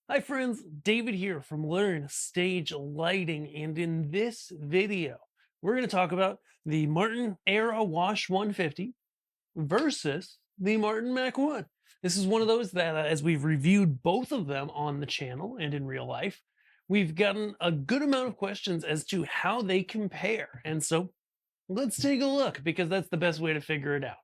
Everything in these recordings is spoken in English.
Hi friends, David here from Learn Stage Lighting, and in this video, we're going to talk about the Martin Era Wash 150 versus the Martin Mac 1. This is one of those that, as we've reviewed both of them on the channel and in real life, we've gotten a good amount of questions as to how they compare. And so let's take a look because that's the best way to figure it out.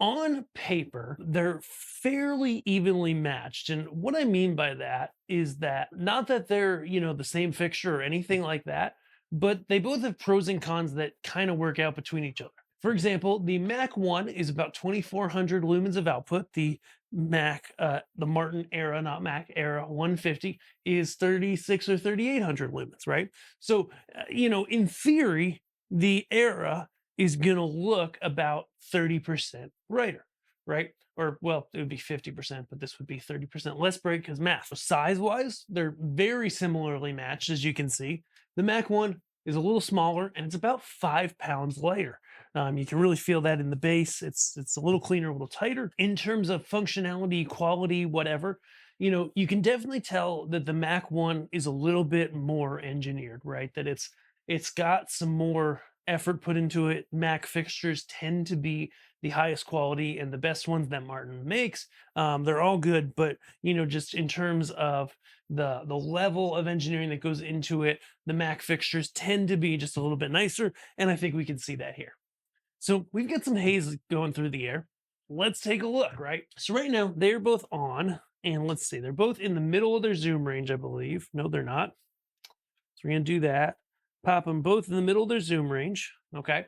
On paper, they're fairly evenly matched. And what I mean by that is that not that they're, the same fixture or anything like that, but they both have pros and cons that kind of work out between each other. For example, the Mac 1 is about 2400 lumens of output. The Martin Era, not Mac Era 150 is 36 or 3800 lumens, right? So, in theory, the Era is going to look about 30% brighter, right? Or, well, it would be 50%, but this would be 30% less bright because math. So size wise, they're very similarly matched, as you can see. The Mac 1 is a little smaller and it's about 5 pounds lighter. You can really feel that in the base. It's a little cleaner, a little tighter. In terms of functionality, quality, whatever, you can definitely tell that the Mac 1 is a little bit more engineered, right? That it's got some more effort put into it. Mac fixtures tend to be the highest quality and the best ones that Martin makes. They're all good, but just in terms of the level of engineering that goes into it, the Mac fixtures tend to be just a little bit nicer, and I think we can see that here. So we've got some haze going through the air. Let's take a look, right? So right now they're both on, and let's see, they're both in the middle of their zoom range, I believe. No, they're not. So we're gonna do that. Pop them both in the middle of their zoom range, okay?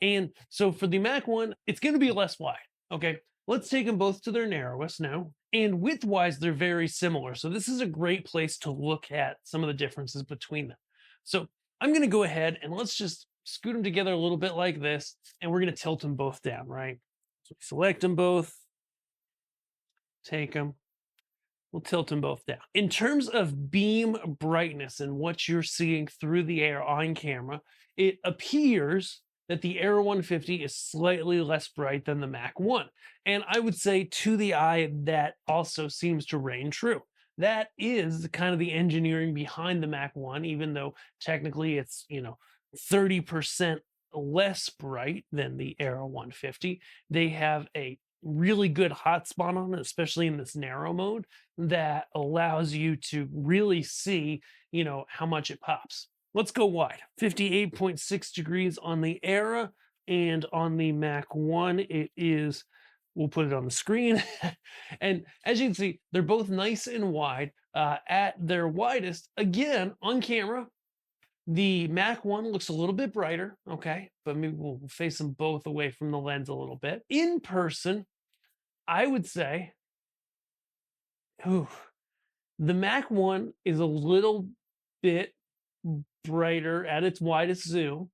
And so for the Mac 1, it's gonna be less wide, okay? Let's take them both to their narrowest now. And width-wise, they're very similar. So this is a great place to look at some of the differences between them. So I'm gonna go ahead and let's just scoot them together a little bit like this, and we're gonna tilt them both down, right? So select them both, take them, we'll tilt them both down. In terms of beam brightness and what you're seeing through the air on camera, it appears that the Air 150 is slightly less bright than the Mac 1. And I would say to the eye, that also seems to reign true. That is kind of the engineering behind the Mac 1, even though technically it's, 30% less bright than the Air 150. They have a really good hotspot on it, especially in this narrow mode, that allows you to really see, how much it pops. Let's go wide. 58.6 degrees on the Era, and on the Mac 1, it is, we'll put it on the screen. And as you can see, they're both nice and wide. At their widest, again, on camera, the Mac 1 looks a little bit brighter, okay? But maybe we'll face them both away from the lens a little bit. In person, I would say, ooh, the Mac 1 is a little bit brighter at its widest zoom.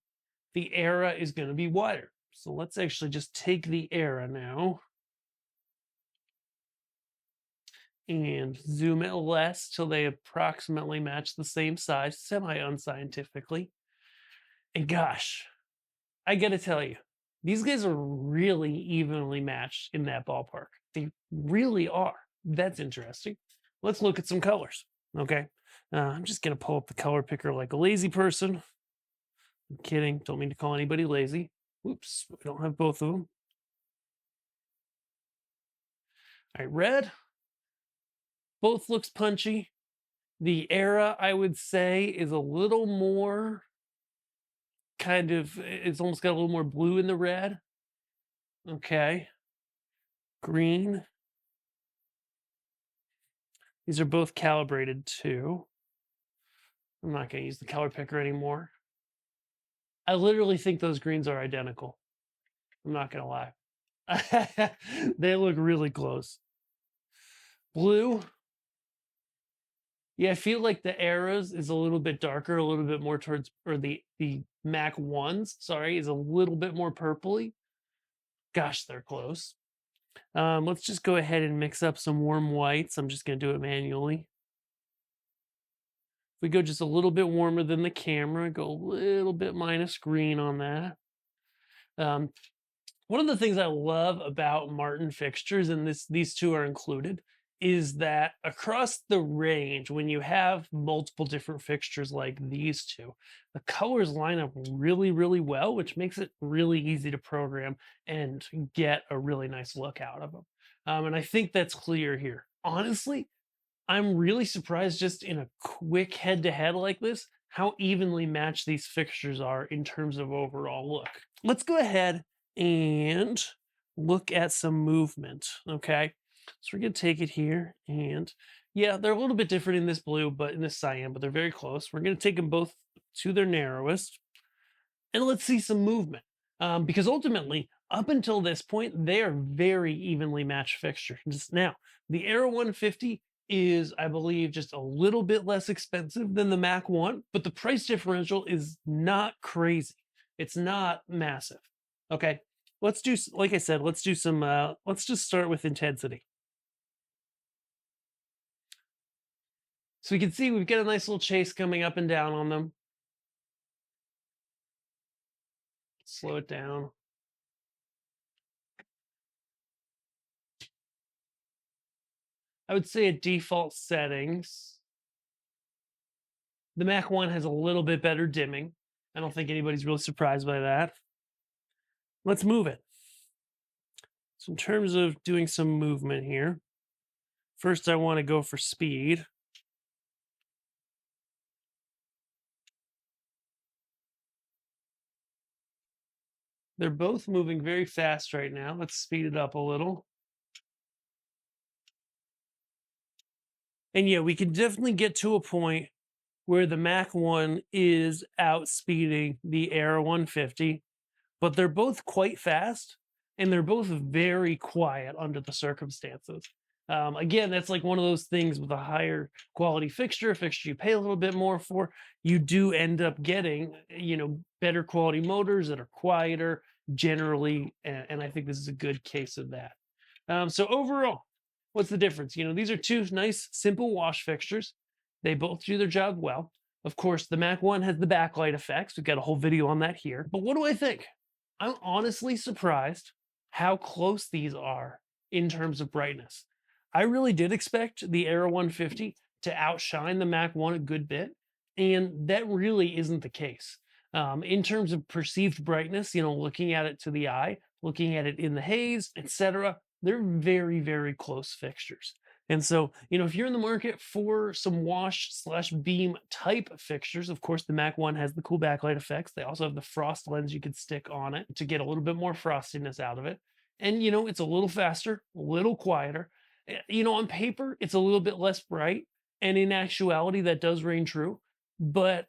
The Era is going to be wider. So let's actually just take the Era now and zoom it less till they approximately match the same size, semi-unscientifically. And gosh, I gotta tell you, these guys are really evenly matched in that ballpark. They really are. That's interesting. Let's look at some colors. Okay. I'm just gonna pull up the color picker like a lazy person. I'm kidding. Don't mean to call anybody lazy. Oops, we don't have both of them. All right, red. Both looks punchy. The Era, I would say, is a little more it's almost got a little more blue in the red. Okay. Green. These are both calibrated too. I'm not going to use the color picker anymore. I literally think those greens are identical. I'm not going to lie. They look really close. Blue. Yeah, I feel like the Eras is a little bit darker, a little bit more towards, or the Mac 1s, sorry, is a little bit more purpley. Gosh, they're close. Let's just go ahead and mix up some warm whites. I'm just going to do it manually. If we go just a little bit warmer than the camera, go a little bit minus green on that. Um, One of the things I love about Martin fixtures, and these two are included, is that across the range, when you have multiple different fixtures like these two, the colors line up really, really well, which makes it really easy to program and get a really nice look out of them. And I think that's clear here. Honestly, I'm really surprised just in a quick head to head like this, how evenly matched these fixtures are in terms of overall look. Let's go ahead and look at some movement. Okay. So we're going to take it here and yeah, they're a little bit different in this blue, but in this cyan, but they're very close. We're going to take them both to their narrowest and let's see some movement. Because ultimately, up until this point, they are very evenly matched fixtures. Just now, the Aero 150 is, I believe, just a little bit less expensive than the Mac 1, but the price differential is not crazy. It's not massive. Okay, let's do, like I said, let's do some, let's just start with intensity. So we can see we've got a nice little chase coming up and down on them. Slow it down. I would say at default settings, the Mac 1 has a little bit better dimming. I don't think anybody's really surprised by that. Let's move it. So in terms of doing some movement here, first I want to go for speed. They're both moving very fast right now. Let's speed it up a little. And yeah, we can definitely get to a point where the Mac 1 is outspeeding the Air 150, but they're both quite fast and they're both very quiet under the circumstances. Again, that's like one of those things with a higher quality fixture, a fixture you pay a little bit more for, you do end up getting, better quality motors that are quieter generally. And I think this is a good case of that. So overall, what's the difference? These are two nice, simple wash fixtures. They both do their job well. Of course, the Mac 1 has the backlight effects. We've got a whole video on that here. But what do I think? I'm honestly surprised how close these are in terms of brightness. I really did expect the Aero 150 to outshine the Mac 1 a good bit, and that really isn't the case. In terms of perceived brightness, looking at it to the eye, looking at it in the haze, etc., they're very, very close fixtures. And so, if you're in the market for some wash slash beam type fixtures, of course, the Mac 1 has the cool backlight effects. They also have the frost lens you could stick on it to get a little bit more frostiness out of it. And, it's a little faster, a little quieter. On paper, it's a little bit less bright. And in actuality, that does ring true. But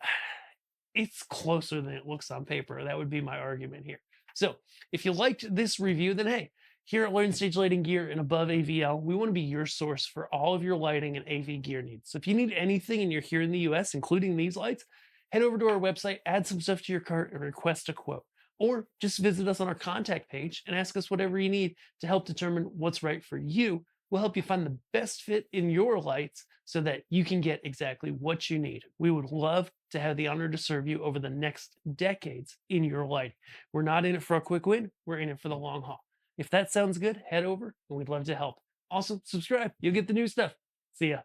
it's closer than it looks on paper. That would be my argument here. So if you liked this review, then hey, here at Learn Stage Lighting Gear and Above AVL, we want to be your source for all of your lighting and AV gear needs. So if you need anything and you're here in the US, including these lights, head over to our website, add some stuff to your cart, and request a quote. Or just visit us on our contact page and ask us whatever you need to help determine what's right for you. We'll help you find the best fit in your lights so that you can get exactly what you need. We would love to have the honor to serve you over the next decades in your lighting. We're not in it for a quick win, we're in it for the long haul. If that sounds good, head over and we'd love to help. Also, subscribe. You'll get the new stuff. See ya.